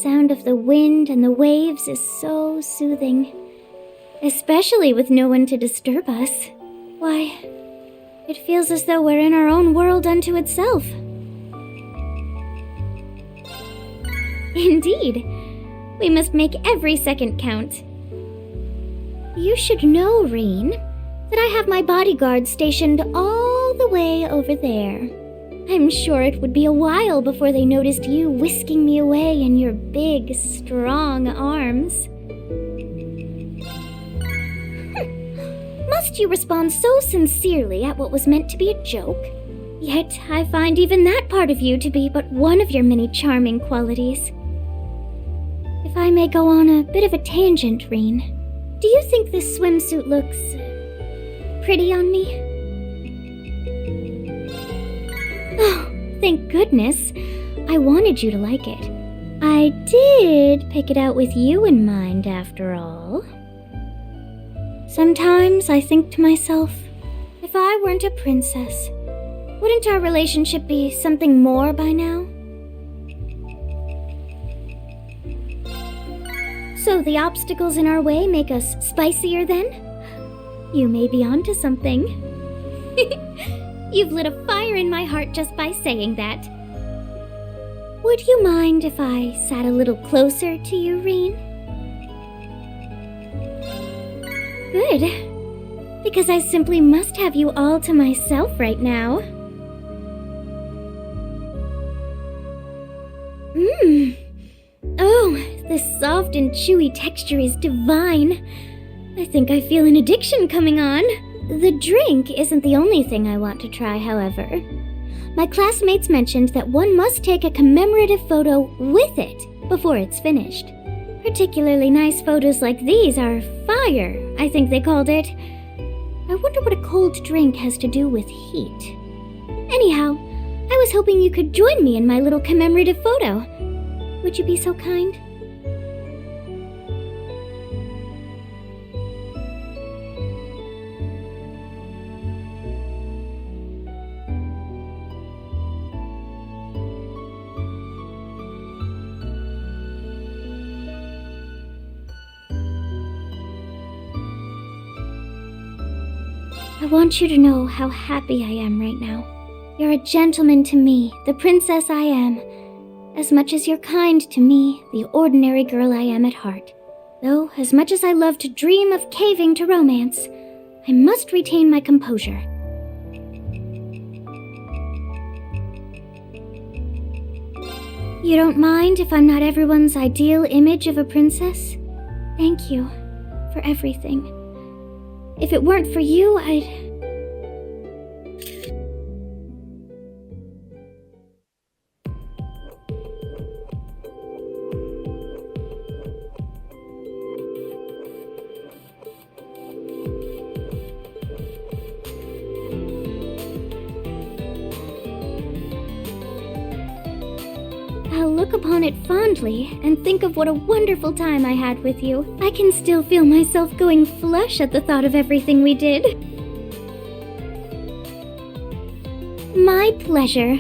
sound of the wind and the waves is so soothing. Especially with no one to disturb us. Why, it feels as though we're in our own world unto itself. Indeed. We must make every second count. You should know, Rean, that I have my bodyguards stationed all the way over there. I'm sure it would be a while before they noticed you whisking me away in your big, strong arms. Must you respond so sincerely at what was meant to be a joke? Yet I find even that part of you to be but one of your many charming qualities. If I may go on a bit of a tangent, Rean, do you think this swimsuit looks pretty on me? Oh, thank goodness. I wanted you to like it. I did pick it out with you in mind, after all. Sometimes I think to myself, if I weren't a princess, wouldn't our relationship be something more by now? So the obstacles in our way make us spicier then? You may be onto something. You've lit a fire in my heart just by saying that. Would you mind if I sat a little closer to you, Rean? Good. Because I simply must have you all to myself right now. Oh, this soft and chewy texture is divine. I think I feel an addiction coming on. The drink isn't the only thing I want to try, however. My classmates mentioned that one must take a commemorative photo with it before it's finished. Particularly nice photos like these are fire, I think they called it. I wonder what a cold drink has to do with heat. Anyhow, I was hoping you could join me in my little commemorative photo. Would you be so kind? I want you to know how happy I am right now. You're a gentleman to me, the princess I am, as much as you're kind to me, the ordinary girl I am at heart. Though, as much as I love to dream of caving to romance, I must retain my composure. You don't mind if I'm not everyone's ideal image of a princess? Thank you for everything. If it weren't for you, I'd... I'll look upon it fondly and think of what a wonderful time I had with you. I can still feel myself going flush at the thought of everything we did. My pleasure.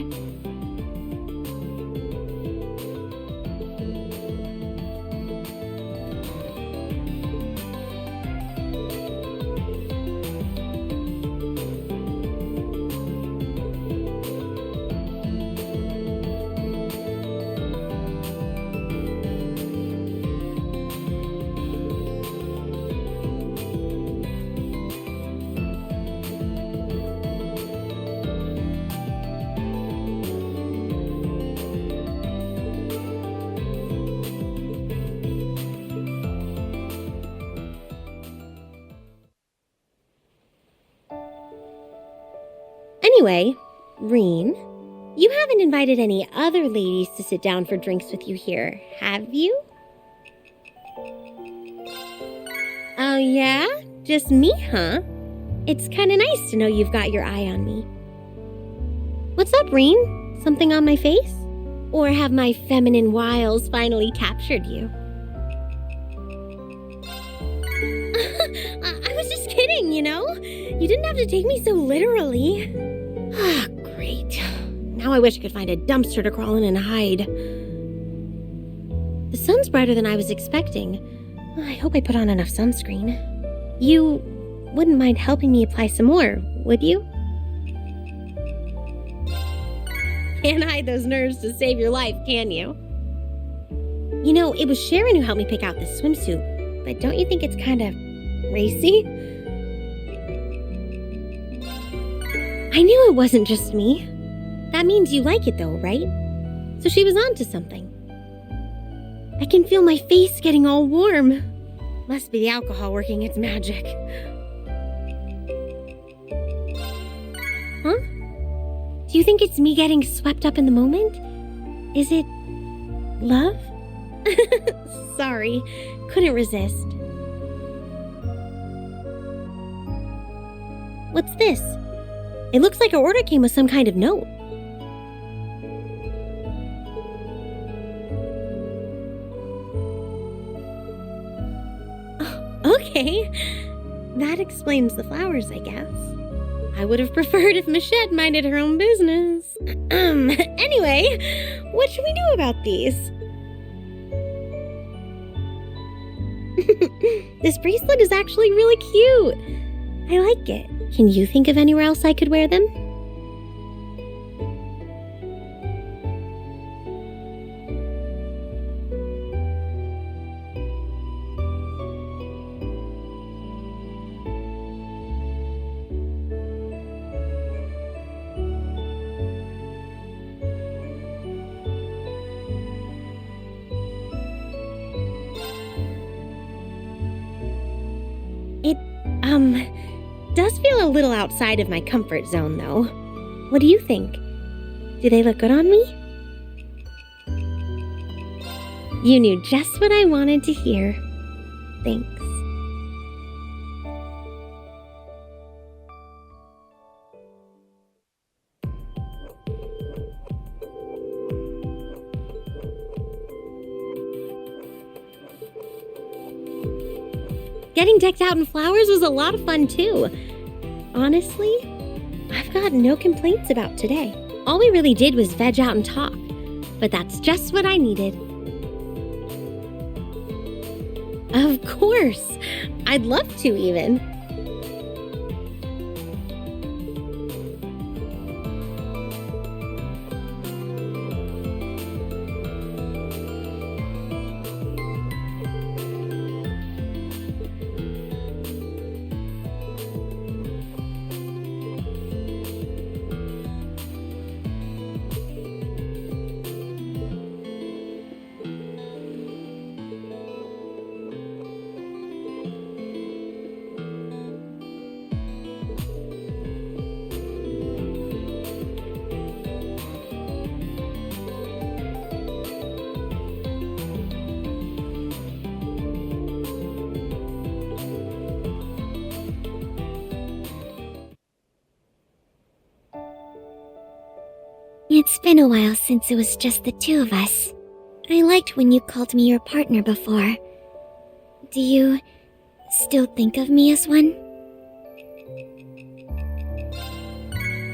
Anyway, Rean, you haven't invited any other ladies to sit down for drinks with you here, have you? Oh yeah? Just me, huh? It's kinda nice to know you've got your eye on me. What's up, Rean? Something on my face? Or have my feminine wiles finally captured you? I was just kidding, you know? You didn't have to take me so literally. Ah, great. Now I wish I could find a dumpster to crawl in and hide. The sun's brighter than I was expecting. I hope I put on enough sunscreen. You wouldn't mind helping me apply some more, would you? Can't hide those nerves to save your life, can you? You know, it was Sharon who helped me pick out this swimsuit, but don't you think it's kind of racy? I knew it wasn't just me. That means you like it though, right? So she was onto something. I can feel my face getting all warm. Must be the alcohol working its magic. Huh? Do you think it's me getting swept up in the moment? Is it love? Sorry, couldn't resist. What's this? It looks like our order came with some kind of note. Oh, okay, that explains the flowers, I guess. I would have preferred if Michette minded her own business. Anyway, what should we do about these? This bracelet is actually really cute. I like it. Can you think of anywhere else I could wear them? It does feel a little outside of my comfort zone, though. What do you think? Do they look good on me? You knew just what I wanted to hear. Thanks. Getting decked out in flowers was a lot of fun, too. Honestly, I've got no complaints about today. All we really did was veg out and talk, but that's just what I needed. Of course. I'd love to, even. It's been a while since it was just the two of us. I liked when you called me your partner before. Do you still think of me as one?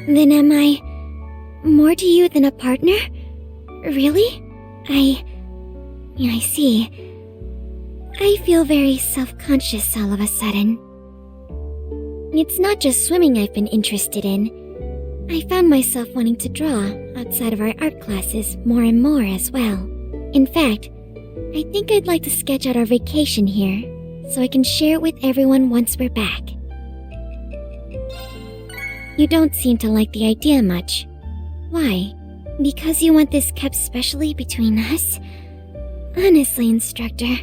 Then am I more to you than a partner? Really? I see. I feel very self-conscious all of a sudden. It's not just swimming I've been interested in. I found myself wanting to draw outside of our art classes more and more as well. In fact, I think I'd like to sketch out our vacation here so I can share it with everyone once we're back. You don't seem to like the idea much. Why? Because you want this kept specially between us? Honestly, instructor,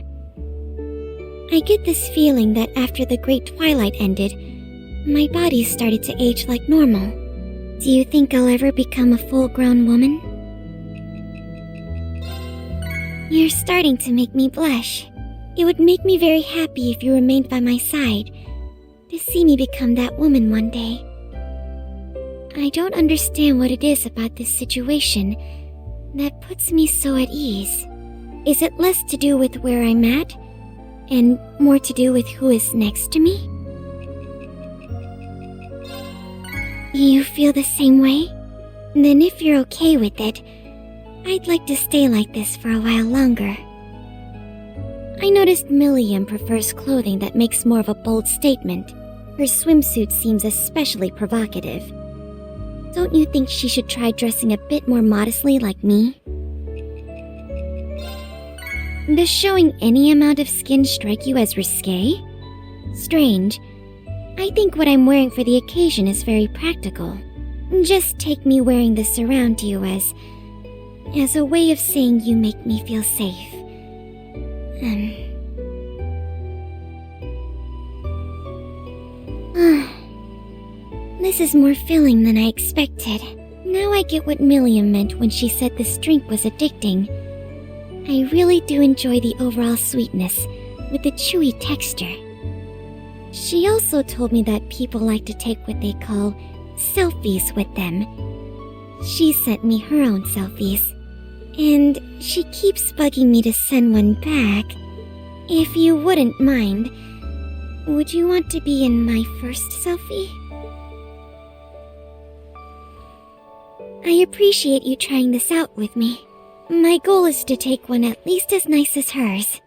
I get this feeling that after the Great Twilight ended, my body started to age like normal. Do you think I'll ever become a full-grown woman? You're starting to make me blush. It would make me very happy if you remained by my side, to see me become that woman one day. I don't understand what it is about this situation that puts me so at ease. Is it less to do with where I'm at, and more to do with who is next to me? You feel the same way? Then if you're okay with it, I'd like to stay like this for a while longer. I noticed Milliam prefers clothing that makes more of a bold statement. Her swimsuit seems especially provocative. Don't you think she should try dressing a bit more modestly like me? Does showing any amount of skin strike you as risque? Strange. I think what I'm wearing for the occasion is very practical. Just take me wearing this around you as a way of saying you make me feel safe. This is more filling than I expected. Now I get what Milliam meant when she said this drink was addicting. I really do enjoy the overall sweetness, with the chewy texture. She also told me that people like to take what they call selfies with them. She sent me her own selfies, and she keeps bugging me to send one back. If you wouldn't mind, would you want to be in my first selfie? I appreciate you trying this out with me. My goal is to take one at least as nice as hers.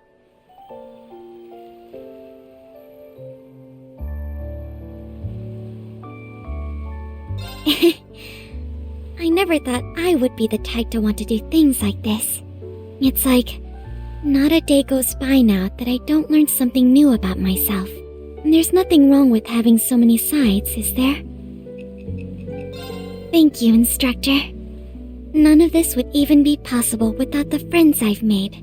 I never thought I would be the type to want to do things like this. It's like, not a day goes by now that I don't learn something new about myself. There's nothing wrong with having so many sides, is there? Thank you, instructor. None of this would even be possible without the friends I've made.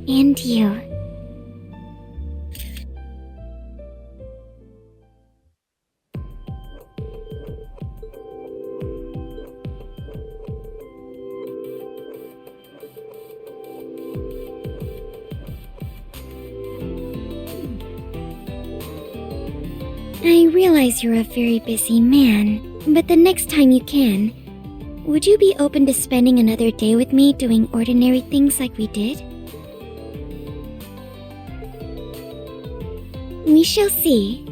And you. I realize you're a very busy man, but the next time you can, would you be open to spending another day with me doing ordinary things like we did? We shall see.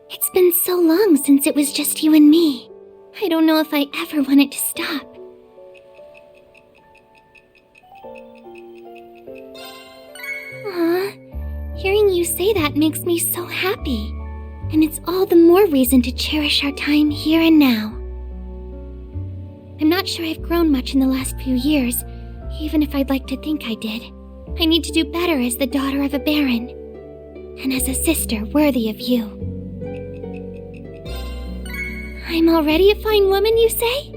It's been so long since it was just you and me. I don't know if I ever want it to stop. Aw, hearing you say that makes me so happy. And it's all the more reason to cherish our time here and now. I'm not sure I've grown much in the last few years, even if I'd like to think I did. I need to do better as the daughter of a baron, and as a sister worthy of you. I'm already a fine woman, you say?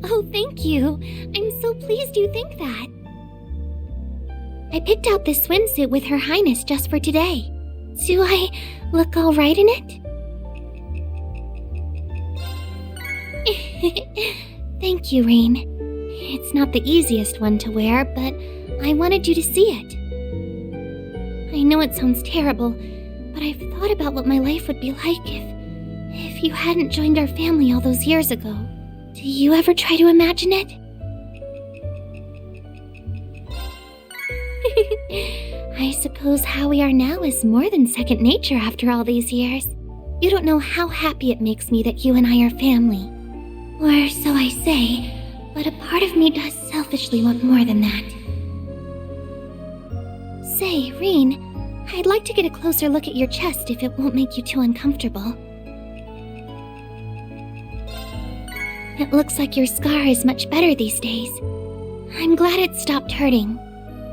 Oh, thank you. I'm so pleased you think that. I picked out this swimsuit with Her Highness just for today. Do I look all right in it? Thank you, Rean. It's not the easiest one to wear, but I wanted you to see it. I know it sounds terrible, but I've thought about what my life would be like if you hadn't joined our family all those years ago. Do you ever try to imagine it? I suppose how we are now is more than second nature after all these years. You don't know how happy it makes me that you and I are family. Or so I say, but a part of me does selfishly want more than that. Say, Rean, I'd like to get a closer look at your chest if it won't make you too uncomfortable. It looks like your scar is much better these days. I'm glad it stopped hurting.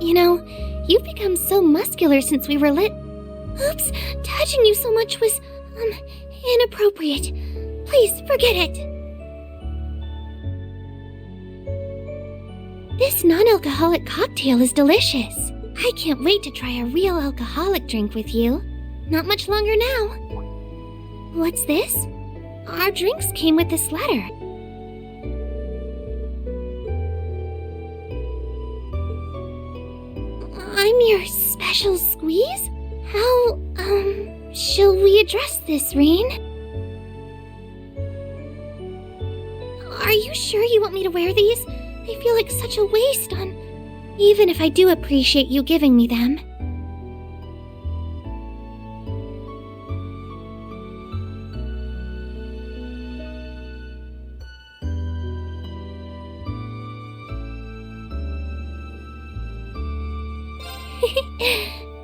You know, you've become so muscular since we were Oops, touching you so much was, inappropriate. Please, forget it. This non-alcoholic cocktail is delicious. I can't wait to try a real alcoholic drink with you. Not much longer now. What's this? Our drinks came with this letter. I'm your special squeeze? How, shall we address this, Rean? Are you sure you want me to wear these? They feel like such a waste even if I do appreciate you giving me them.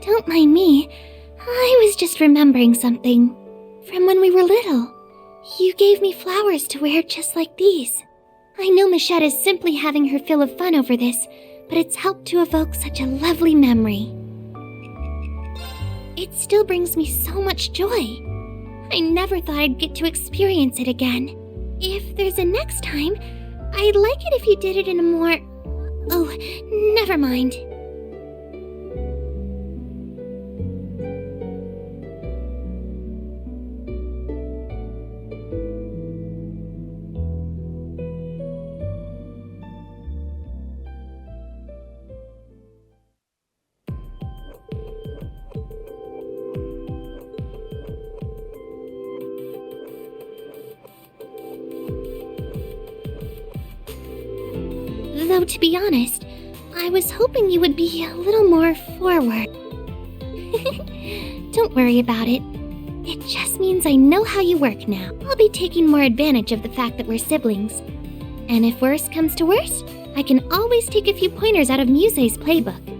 Don't mind me. I was just remembering something. From when we were little. You gave me flowers to wear just like these. I know Michette is simply having her fill of fun over this, but it's helped to evoke such a lovely memory. It still brings me so much joy. I never thought I'd get to experience it again. If there's a next time, I'd like it if you did it in a more... Oh, never mind. Though, to be honest, I was hoping you would be a little more forward. Don't worry about it. It just means I know how you work now. I'll be taking more advantage of the fact that we're siblings. And if worse comes to worst, I can always take a few pointers out of Musse's playbook.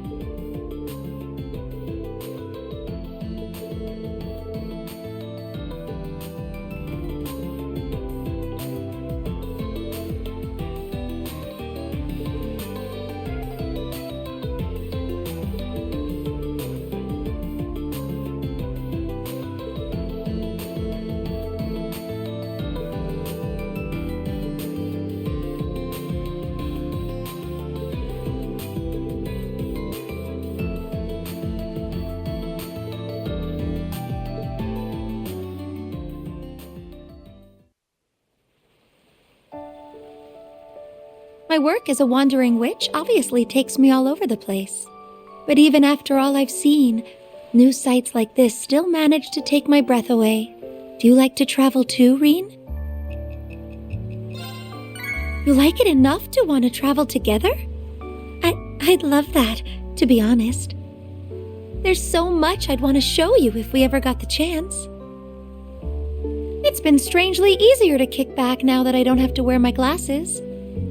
My work as a wandering witch obviously takes me all over the place. But even after all I've seen, new sights like this still manage to take my breath away. Do you like to travel too, Rean? You like it enough to want to travel together? I'd love that, to be honest. There's so much I'd want to show you if we ever got the chance. It's been strangely easier to kick back now that I don't have to wear my glasses.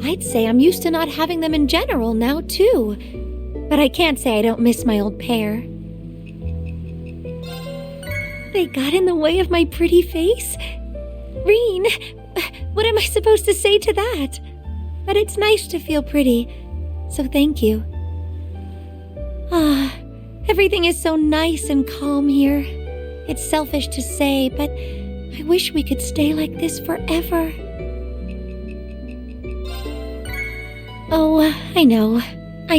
I'd say I'm used to not having them in general now, too. But I can't say I don't miss my old pair. They got in the way of my pretty face? Rean, what am I supposed to say to that? But it's nice to feel pretty, so thank you. Everything is so nice and calm here. It's selfish to say, but I wish we could stay like this forever. Oh, I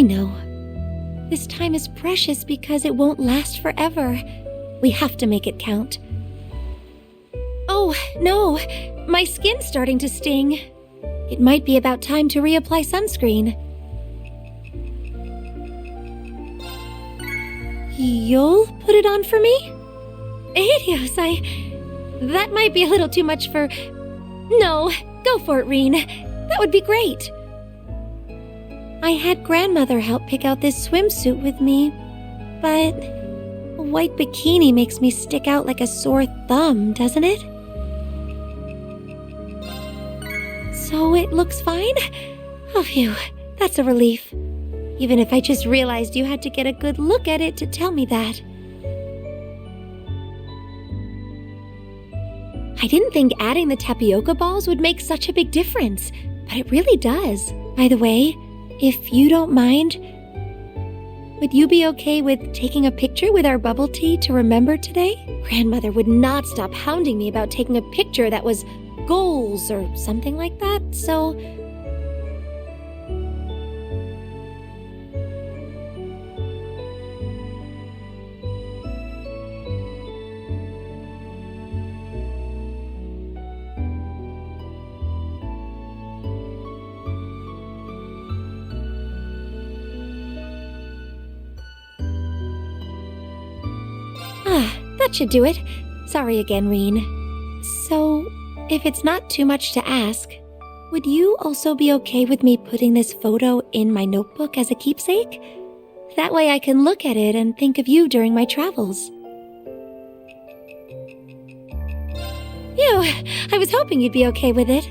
know. This time is precious because it won't last forever. We have to make it count. Oh, no, my skin's starting to sting. It might be about time to reapply sunscreen. You'll put it on for me? Adios, that might be a little too much for... No, go for it, Rean. That would be great. I had grandmother help pick out this swimsuit with me, but a white bikini makes me stick out like a sore thumb, doesn't it? So it looks fine? Oh, phew, that's a relief. Even if I just realized you had to get a good look at it to tell me that. I didn't think adding the tapioca balls would make such a big difference, but it really does. By the way, if you don't mind, would you be okay with taking a picture with our bubble tea to remember today? Grandmother would not stop hounding me about taking a picture that was goals or something like that, so... that should do it. Sorry again, Rean. So, if it's not too much to ask, would you also be okay with me putting this photo in my notebook as a keepsake? That way I can look at it and think of you during my travels. Phew, I was hoping you'd be okay with it.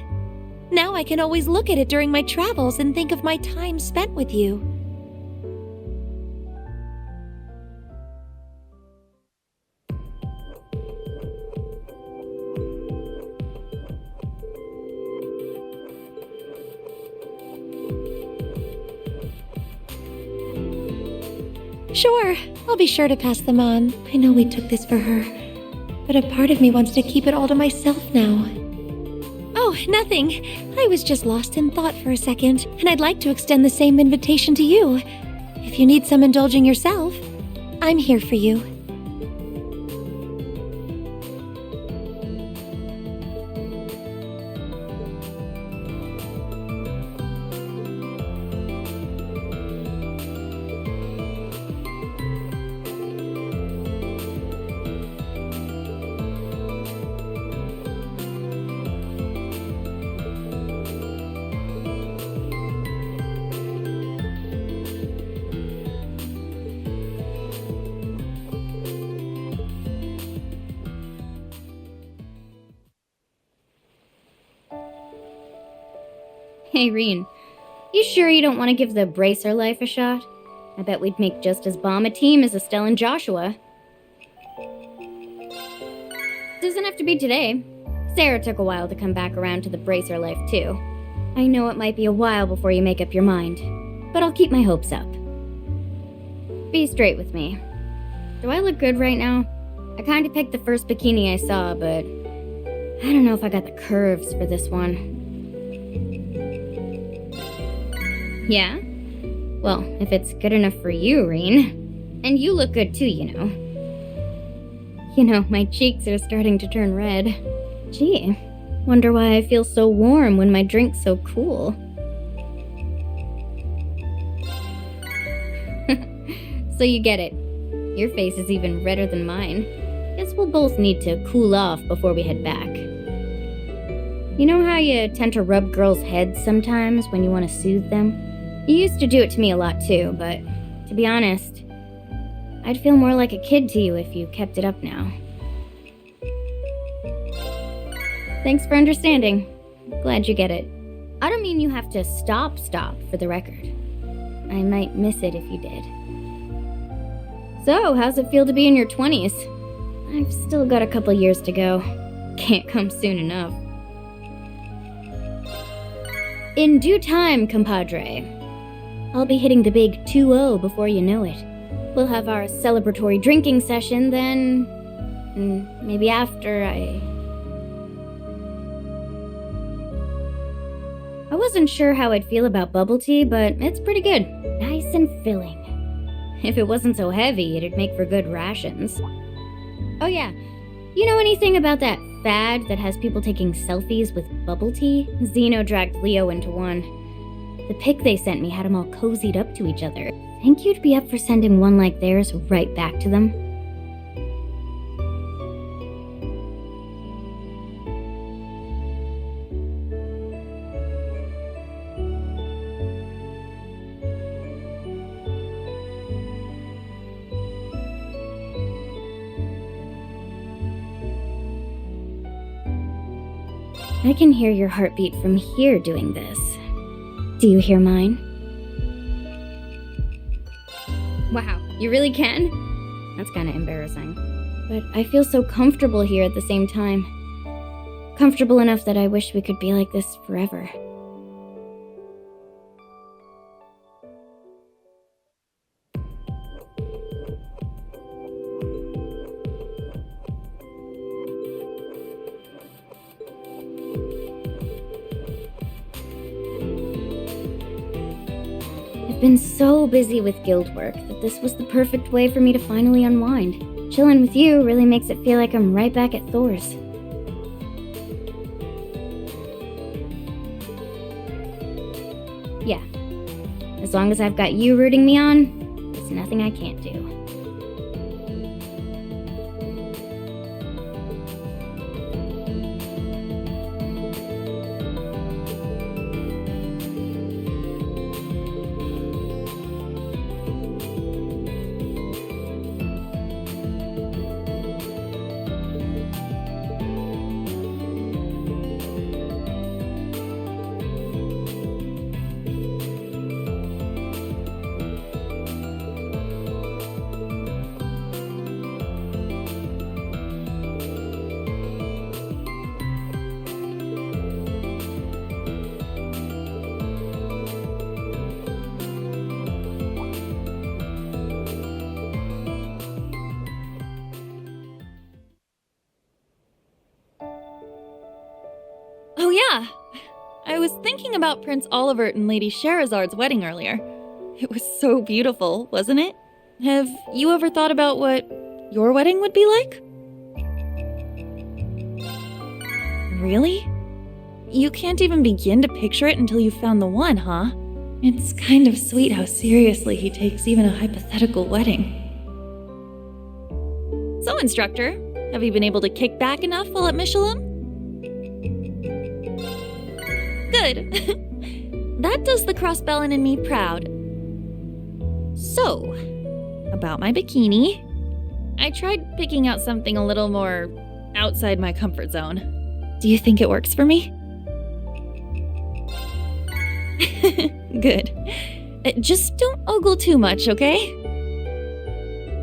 Now I can always look at it during my travels and think of my time spent with you. Sure, I'll be sure to pass them on. I know we took this for her, but a part of me wants to keep it all to myself now. Oh, nothing. I was just lost in thought for a second, and I'd like to extend the same invitation to you. If you need some indulging yourself, I'm here for you. Hey, Rean. You sure you don't want to give the bracer life a shot? I bet we'd make just as bomb a team as Estelle and Joshua. Doesn't have to be today. Sara took a while to come back around to the bracer life, too. I know it might be a while before you make up your mind, but I'll keep my hopes up. Be straight with me. Do I look good right now? I kinda picked the first bikini I saw, but I don't know if I got the curves for this one. Yeah? Well, if it's good enough for you, Rean. And you look good too, you know. You know, my cheeks are starting to turn red. Gee, wonder why I feel so warm when my drink's so cool. So you get it. Your face is even redder than mine. Guess we'll both need to cool off before we head back. You know how you tend to rub girls' heads sometimes when you want to soothe them? You used to do it to me a lot too, but to be honest, I'd feel more like a kid to you if you kept it up now. Thanks for understanding. Glad you get it. I don't mean you have to stop for the record. I might miss it if you did. So, how's it feel to be in your 20s? I've still got a couple years to go. Can't come soon enough. In due time, compadre. I'll be hitting the big 2-0 before you know it. We'll have our celebratory drinking session then, and maybe after I wasn't sure how I'd feel about bubble tea, but it's pretty good. Nice and filling. If it wasn't so heavy, it'd make for good rations. Oh yeah, you know anything about that fad that has people taking selfies with bubble tea? Zeno dragged Leo into one. The pic they sent me had them all cozied up to each other. Think you'd be up for sending one like theirs right back to them? I can hear your heartbeat from here doing this. Do you hear mine? Wow, you really can? That's kinda embarrassing. But I feel so comfortable here at the same time. Comfortable enough that I wish we could be like this forever. I've been so busy with guild work that this was the perfect way for me to finally unwind. Chilling with you really makes it feel like I'm right back at Thor's. Yeah, as long as I've got you rooting me on, there's nothing I can't do. Oh yeah, I was thinking about Prince Olivert and Lady Sherazard's wedding earlier. It was so beautiful, wasn't it? Have you ever thought about what your wedding would be like? Really? You can't even begin to picture it until you've found the one, huh? It's kind of sweet how seriously he takes even a hypothetical wedding. So, instructor, have you been able to kick back enough while at Michelin? Good. That does the crossbellin in me proud. So, about my bikini. I tried picking out something a little more outside my comfort zone. Do you think it works for me? Good. Just don't ogle too much, okay?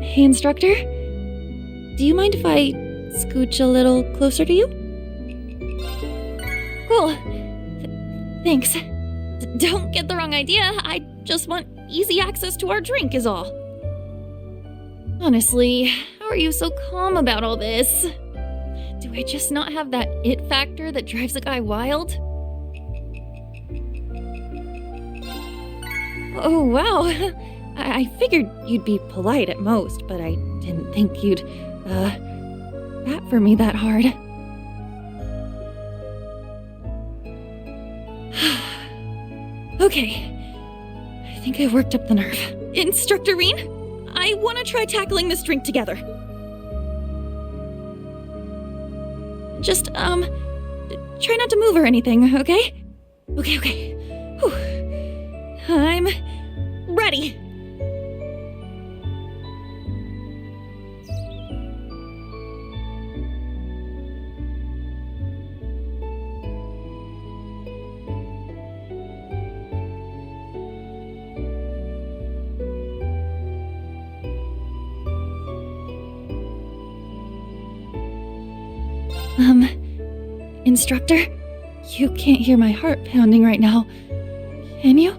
Hey, instructor. Do you mind if I scooch a little closer to you? Cool. Thanks. Don't get the wrong idea. I just want easy access to our drink is all. Honestly, how are you so calm about all this? Do I just not have that it factor that drives a guy wild? Oh, wow. I figured you'd be polite at most, but I didn't think you'd, bat for me that hard. Okay. I think I worked up the nerve. Instructor Rean, I want to try tackling this drink together. Just, try not to move or anything, okay? Okay. Whew. I'm ready. Instructor? You can't hear my heart pounding right now, can you?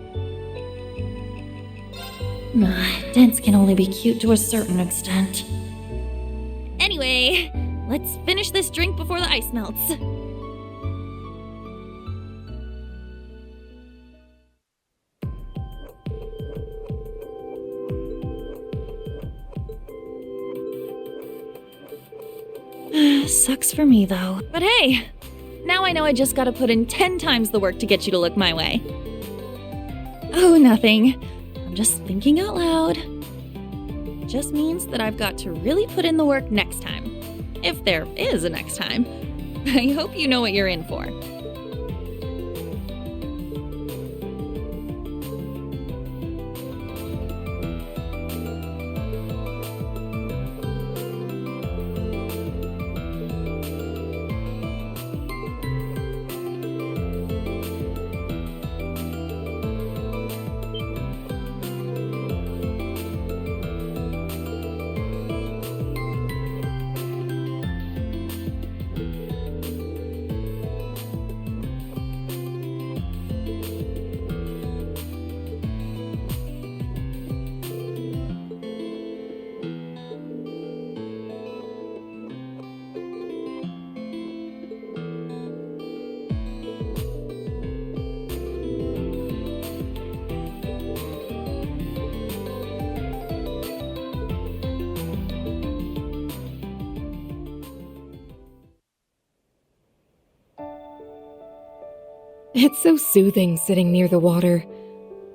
Dents can only be cute to a certain extent. Anyway, let's finish this drink before the ice melts. Sucks for me, though. But hey, now I know I just gotta put in 10 times the work to get you to look my way. Oh, nothing. I'm just thinking out loud. It just means that I've got to really put in the work next time. If there is a next time. I hope you know what you're in for. It's so soothing sitting near the water.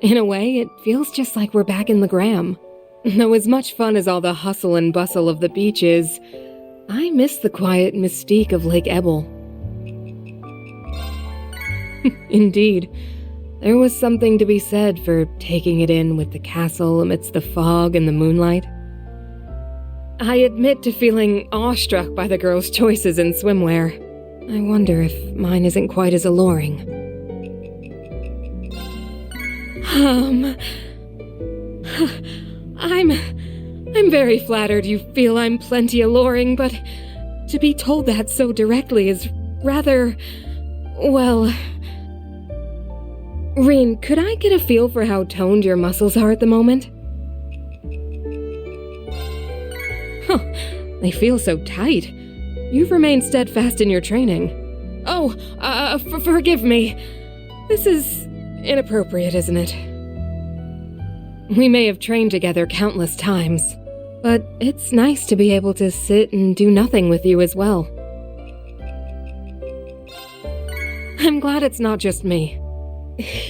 In a way, it feels just like we're back in the Gram. Though as much fun as all the hustle and bustle of the beach is, I miss the quiet mystique of Lake Ebble. Indeed, there was something to be said for taking it in with the castle amidst the fog and the moonlight. I admit to feeling awestruck by the girls' choices in swimwear. I wonder if mine isn't quite as alluring. I'm very flattered you feel I'm plenty alluring, but to be told that so directly is rather, well... Rean, could I get a feel for how toned your muscles are at the moment? Huh, they feel so tight. You've remained steadfast in your training. Oh, forgive me. This is inappropriate, isn't it? We may have trained together countless times, but it's nice to be able to sit and do nothing with you as well. I'm glad it's not just me.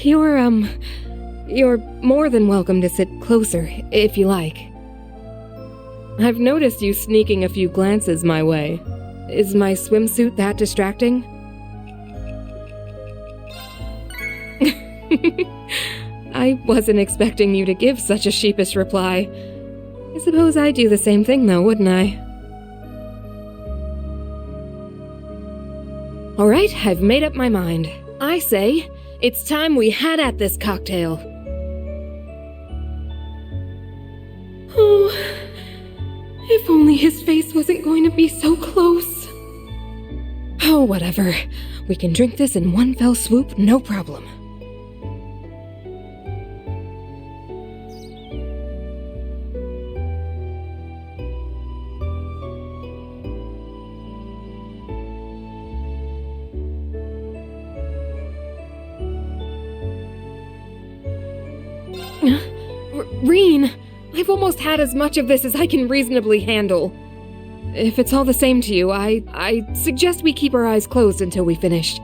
You're more than welcome to sit closer, if you like. I've noticed you sneaking a few glances my way. Is my swimsuit that distracting? I wasn't expecting you to give such a sheepish reply. I suppose I'd do the same thing though, wouldn't I? Alright, I've made up my mind. I say, it's time we had at this cocktail. Oh, if only his face wasn't going to be so close. Oh, whatever. We can drink this in one fell swoop, no problem. Rean, I've almost had as much of this as I can reasonably handle. If it's all the same to you, I suggest we keep our eyes closed until we finish.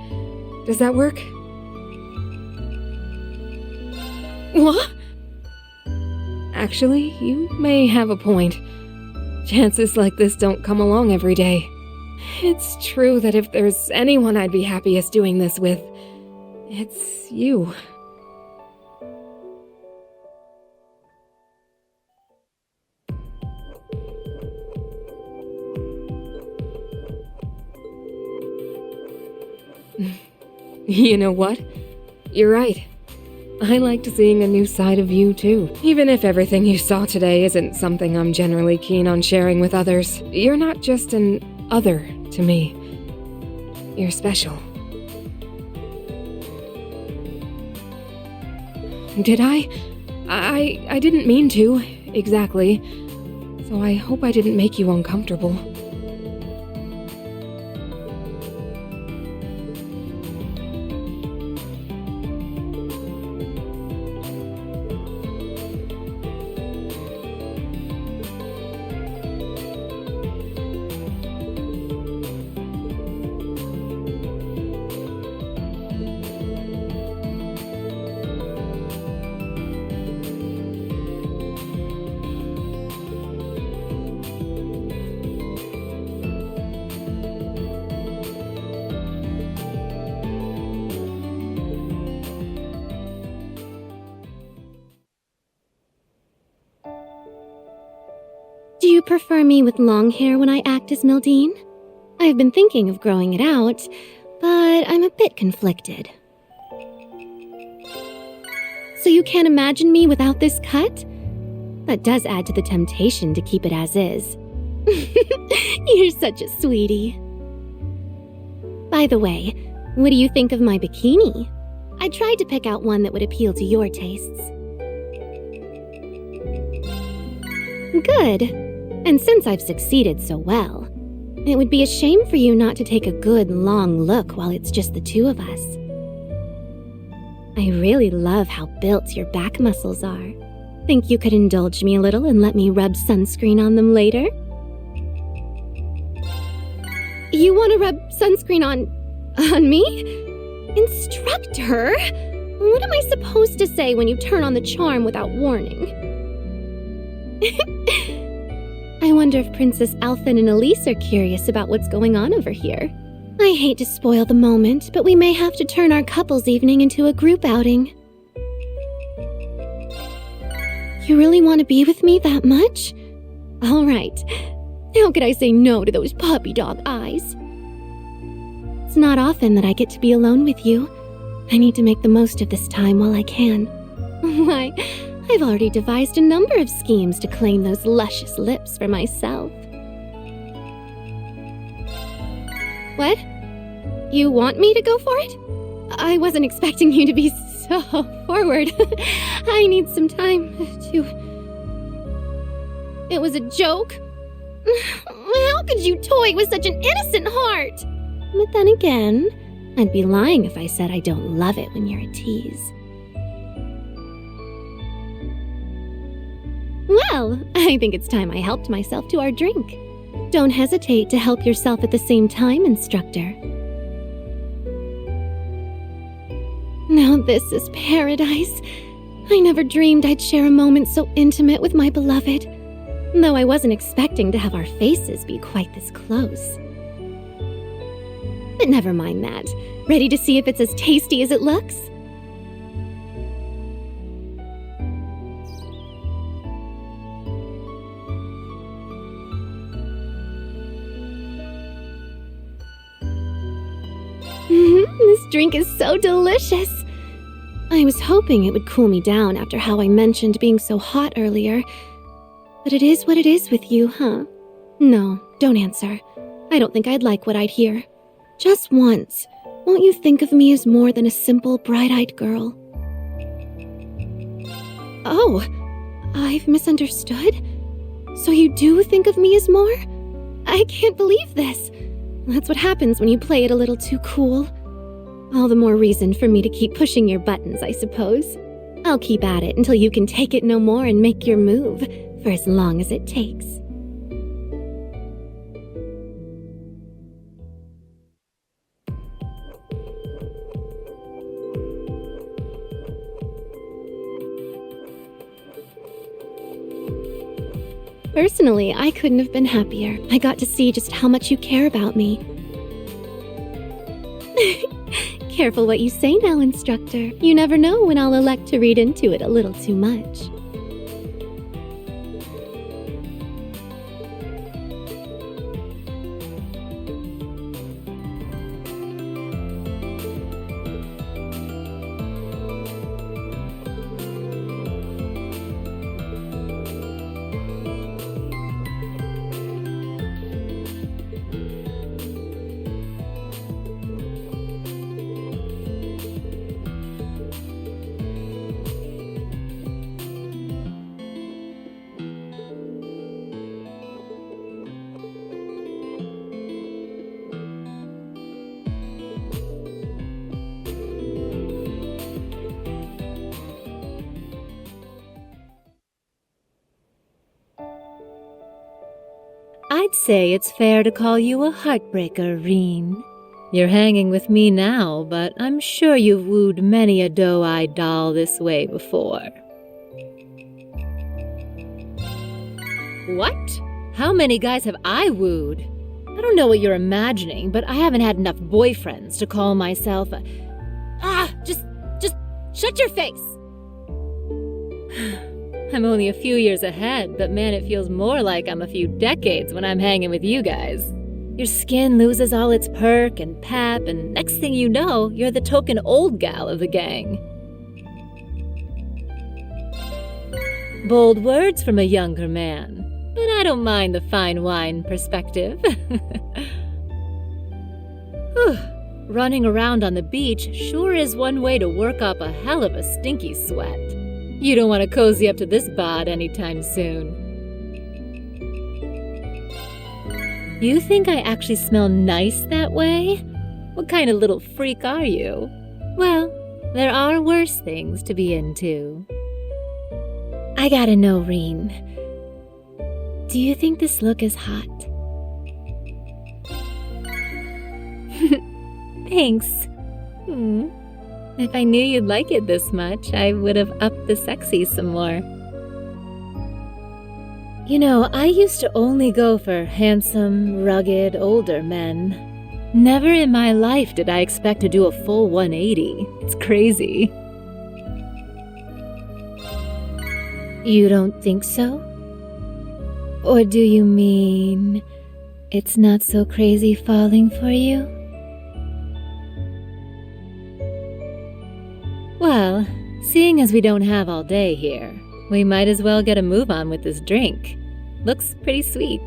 Does that work? What? Actually, you may have a point. Chances like this don't come along every day. It's true that if there's anyone I'd be happiest doing this with, it's you. You know what? You're right. I liked seeing a new side of you, too. Even if everything you saw today isn't something I'm generally keen on sharing with others, you're not just an other to me. You're special. Did I? I didn't mean to, exactly. So I hope I didn't make you uncomfortable. Do you prefer me with long hair when I act as Mildine? I've been thinking of growing it out, but I'm a bit conflicted. So you can't imagine me without this cut? That does add to the temptation to keep it as is. You're such a sweetie. By the way, what do you think of my bikini? I tried to pick out one that would appeal to your tastes. Good. And since I've succeeded so well, it would be a shame for you not to take a good, long look while it's just the two of us. I really love how built your back muscles are. Think you could indulge me a little and let me rub sunscreen on them later? You want to rub sunscreen on me? Instructor? What am I supposed to say when you turn on the charm without warning? I wonder if Princess Alfin and Elise are curious about what's going on over here. I hate to spoil the moment, but we may have to turn our couples evening into a group outing. You really want to be with me that much? All right. How could I say no to those puppy dog eyes? It's not often that I get to be alone with you. I need to make the most of this time while I can. Why, I've already devised a number of schemes to claim those luscious lips for myself. What? You want me to go for it? I wasn't expecting you to be so forward. I need some time to... It was a joke? How could you toy with such an innocent heart? But then again, I'd be lying if I said I don't love it when you're a tease. Well, I think it's time I helped myself to our drink. Don't hesitate to help yourself at the same time, instructor. Now this is paradise. I never dreamed I'd share a moment so intimate with my beloved, though I wasn't expecting to have our faces be quite this close. But never mind that. Ready to see if it's as tasty as it looks? This drink is so delicious. I was hoping it would cool me down after how I mentioned being so hot earlier. But it is what it is with you, huh? No, don't answer. I don't think I'd like what I'd hear. Just once, won't you think of me as more than a simple, bright-eyed girl? Oh, I've misunderstood? So you do think of me as more? I can't believe this. That's what happens when you play it a little too cool. All the more reason for me to keep pushing your buttons, I suppose. I'll keep at it until you can take it no more and make your move, for as long as it takes. Personally, I couldn't have been happier. I got to see just how much you care about me. Careful what you say now, instructor. You never know when I'll elect to read into it a little too much. I'd say it's fair to call you a heartbreaker, Rean. You're hanging with me now, but I'm sure you've wooed many a doe-eyed doll this way before. What? How many guys have I wooed? I don't know what you're imagining, but I haven't had enough boyfriends to call myself a... Just shut your face! I'm only a few years ahead, but man, it feels more like I'm a few decades when I'm hanging with you guys. Your skin loses all its perk and pep, and next thing you know, you're the token old gal of the gang. Bold words from a younger man, but I don't mind the fine wine perspective. Running around on the beach sure is one way to work up a hell of a stinky sweat. You don't want to cozy up to this bod anytime soon. You think I actually smell nice that way? What kind of little freak are you? Well, there are worse things to be into. I gotta know, Rean. Do you think this look is hot? Thanks. If I knew you'd like it this much, I would have upped the sexy some more. You know, I used to only go for handsome, rugged, older men. Never in my life did I expect to do a full 180. It's crazy. You don't think so? Or do you mean it's not so crazy falling for you? Well, seeing as we don't have all day here, we might as well get a move on with this drink. Looks pretty sweet.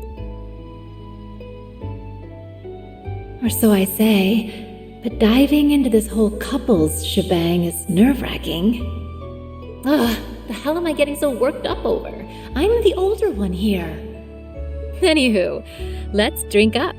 Or so I say, but diving into this whole couples shebang is nerve-wracking. Ugh, the hell am I getting so worked up over? I'm the older one here. Anywho, let's drink up.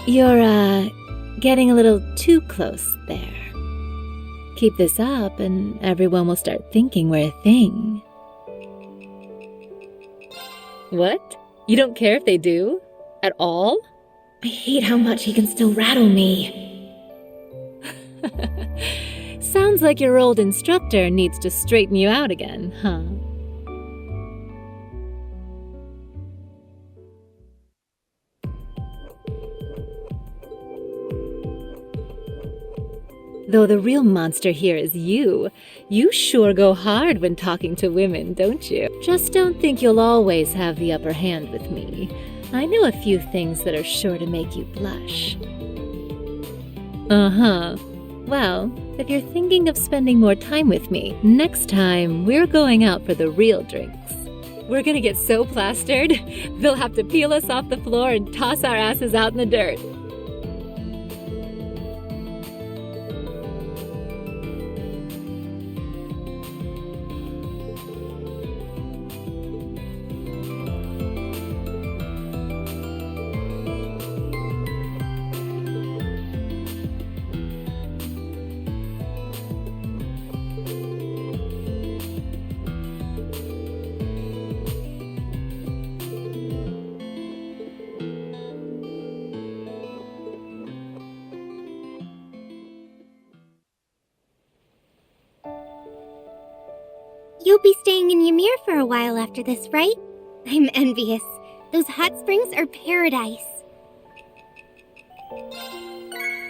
You're, getting a little too close there. Keep this up and everyone will start thinking we're a thing. What? You don't care if they do? At all? I hate how much he can still rattle me. Sounds like your old instructor needs to straighten you out again, huh? Though the real monster here is you. You sure go hard when talking to women, don't you? Just don't think you'll always have the upper hand with me. I know a few things that are sure to make you blush. Uh-huh. Well, if you're thinking of spending more time with me, next time we're going out for the real drinks. We're gonna get so plastered, they'll have to peel us off the floor and toss our asses out in the dirt. You'll be staying in Ymir for a while after this, right? I'm envious. Those hot springs are paradise.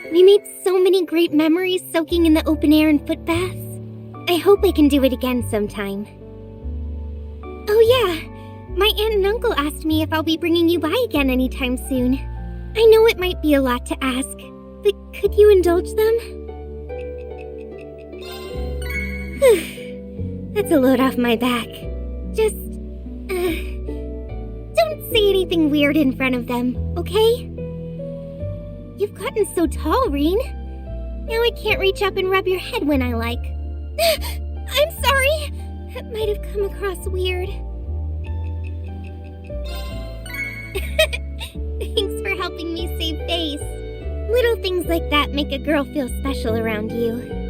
We made so many great memories soaking in the open air and foot baths. I hope I can do it again sometime. Oh yeah, my aunt and uncle asked me if I'll be bringing you by again anytime soon. I know it might be a lot to ask, but could you indulge them? That's a load off my back. Just, don't say anything weird in front of them, okay? You've gotten so tall, Rean. Now I can't reach up and rub your head when I like. I'm sorry! That might have come across weird. Thanks for helping me save face. Little things like that make a girl feel special around you.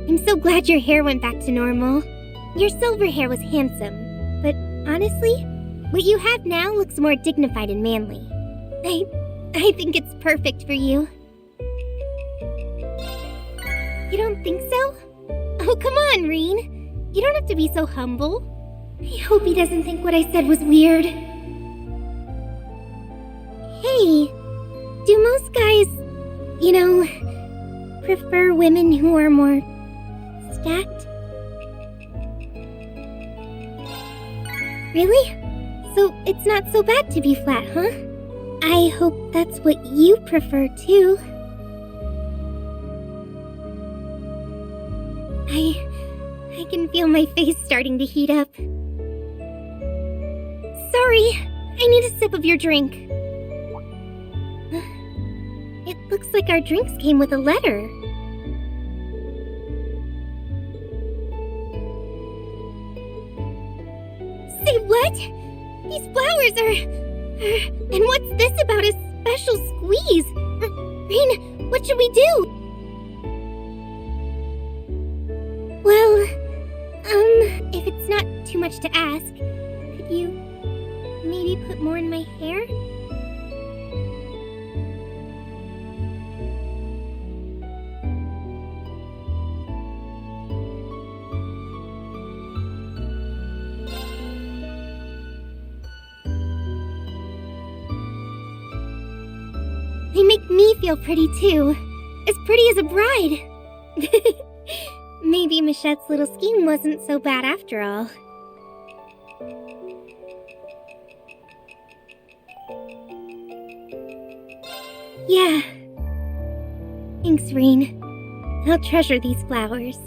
I'm so glad your hair went back to normal. Your silver hair was handsome, but honestly, what you have now looks more dignified and manly. I think it's perfect for you. You don't think so? Oh, come on, Rean. You don't have to be so humble. I hope he doesn't think what I said was weird. Hey, do most guys, prefer women who are more stacked? Really? So it's not so bad to be flat, huh? I hope that's what you prefer too. I can feel my face starting to heat up. Sorry, I need a sip of your drink. It looks like our drinks came with a letter. Say what? These flowers are... And what's this about a special squeeze? Rean, what should we do? Well, if it's not too much to ask, could you maybe put more in my hair? They make me feel pretty too. As pretty as a bride. Maybe Michette's little scheme wasn't so bad after all. Yeah. Thanks, Rean. I'll treasure these flowers.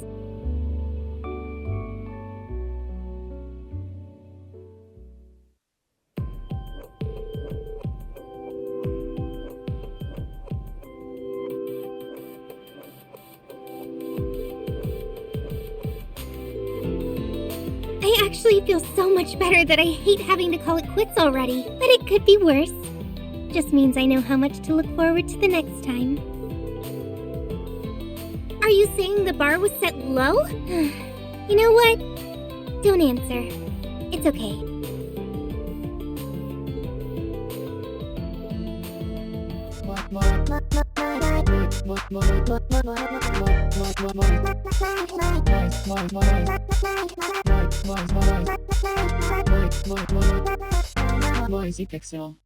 I actually feel so much better that I hate having to call it quits already, but it could be worse. Just means I know how much to look forward to the next time. Are you saying the bar was set low? You know what? Don't answer. It's okay. Noisy Pixel.